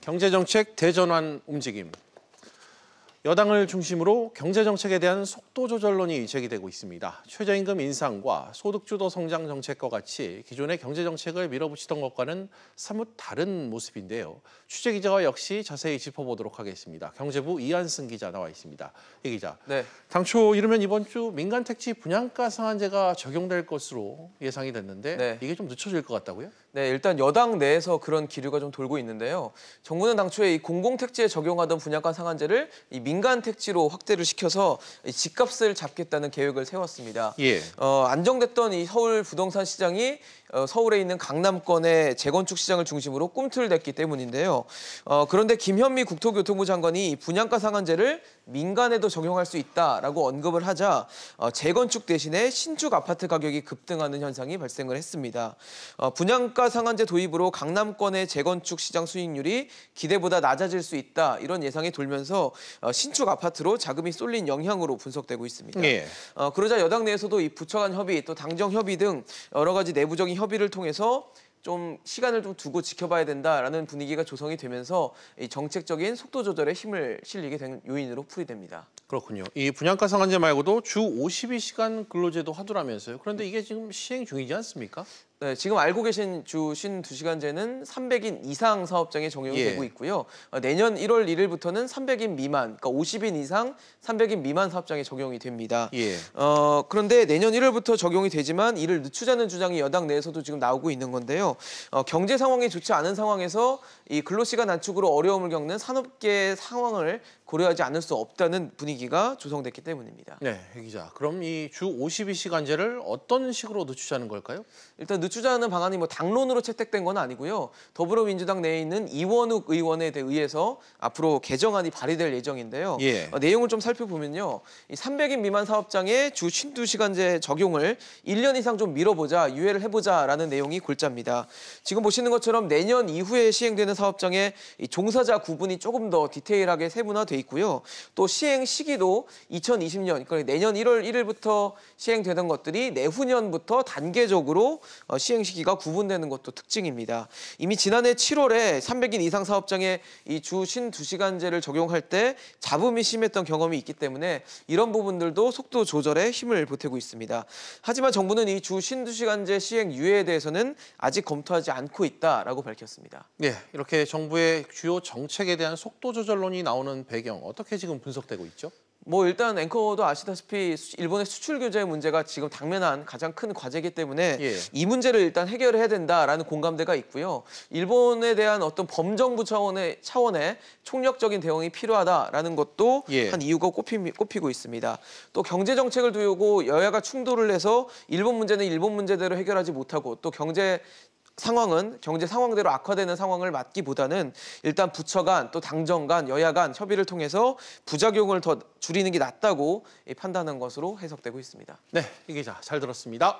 경제정책 대전환 움직임. 여당을 중심으로 경제정책에 대한 속도 조절론이 제기되고 있습니다. 최저임금 인상과 소득주도 성장 정책과 같이 기존의 경제정책을 밀어붙이던 것과는 사뭇 다른 모습인데요. 취재기자와 역시 자세히 짚어보도록 하겠습니다. 경제부 이한승 기자 나와 있습니다. 이 기자, 네. 당초 이르면 이번 주 민간택지 분양가 상한제가 적용될 것으로 예상이 됐는데 네. 이게 좀 늦춰질 것 같다고요? 네, 일단 여당 내에서 그런 기류가 좀 돌고 있는데요. 정부는 당초에 이 공공택지에 적용하던 분양가 상한제를 이 민간택지로 확대를 시켜서 이 집값을 잡겠다는 계획을 세웠습니다. 예. 안정됐던 이 서울 부동산 시장이 서울에 있는 강남권의 재건축 시장을 중심으로 꿈틀댔기 때문인데요. 그런데 김현미 국토교통부 장관이 이 분양가 상한제를 민간에도 적용할 수 있다라고 언급을 하자 재건축 대신에 신축 아파트 가격이 급등하는 현상이 발생을 했습니다. 분양가 상한제 도입으로 강남권의 재건축 시장 수익률이 기대보다 낮아질 수 있다 이런 예상이 돌면서 신축 아파트로 자금이 쏠린 영향으로 분석되고 있습니다. 예. 그러자 여당 내에서도 이 부처 간 협의 또 당정 협의 등 여러 가지 내부적인 협의를 통해서 좀 시간을 좀 두고 지켜봐야 된다라는 분위기가 조성이 되면서 이 정책적인 속도 조절에 힘을 실리게 된 요인으로 풀이됩니다. 그렇군요. 이 분양가 상한제 말고도 주 52시간 근로제도 하더라면서요. 그런데 이게 지금 시행 중이지 않습니까? 네, 지금 알고 계신 주 52시간제는 300인 이상 사업장에 적용이 되고 있고요. 내년 1월 1일부터는 300인 미만, 그러니까 50인 이상 300인 미만 사업장에 적용이 됩니다. 예. 그런데 내년 1월부터 적용이 되지만 이를 늦추자는 주장이 여당 내에서도 지금 나오고 있는 건데요. 경제 상황이 좋지 않은 상황에서 이 근로시간 단축으로 어려움을 겪는 산업계의 상황을 고려하지 않을 수 없다는 분위기가 조성됐기 때문입니다. 네, 이 기자. 그럼 이 주 52시간제를 어떤 식으로 늦추자는 걸까요? 일단 늦추자는 방안이 뭐 당론으로 채택된 건 아니고요. 더불어민주당 내에 있는 이원욱 의원에 의해서 앞으로 개정안이 발의될 예정인데요. 예. 내용을 좀 살펴보면요. 이 300인 미만 사업장에 주 52시간제 적용을 1년 이상 좀 미뤄보자, 유예를 해보자라는 내용이 골자입니다. 지금 보시는 것처럼 내년 이후에 시행되는 사업장에 이 종사자 구분이 조금 더 디테일하게 세분화돼 있고요. 또 시행 시기도 2020년, 그러니까 내년 1월 1일부터 시행되던 것들이 내후년부터 단계적으로 시행 시기가 구분되는 것도 특징입니다. 이미 지난해 7월에 300인 이상 사업장에 이 주 52시간제를 적용할 때 잡음이 심했던 경험이 있기 때문에 이런 부분들도 속도 조절에 힘을 보태고 있습니다. 하지만 정부는 이 주 52시간제 시행 유예에 대해서는 아직 검토하지 않고 있다라고 밝혔습니다. 네, 이렇게 정부의 주요 정책에 대한 속도 조절론이 나오는 배경 어떻게 지금 분석되고 있죠? 뭐 일단 앵커도 아시다시피 일본의 수출 규제 문제가 지금 당면한 가장 큰 과제이기 때문에 이 문제를 일단 해결해야 된다라는 공감대가 있고요. 일본에 대한 어떤 범정부 차원의 총력적인 대응이 필요하다라는 것도 한 이유가 꼽히고 있습니다. 또 경제 정책을 두고 여야가 충돌을 해서 일본 문제는 일본 문제대로 해결하지 못하고 또 경제 상황대로 악화되는 상황을 막기보다는 일단 부처 간 또 당정 간 여야 간 협의를 통해서 부작용을 더 줄이는 게 낫다고 판단한 것으로 해석되고 있습니다. 네, 이 기자 잘 들었습니다.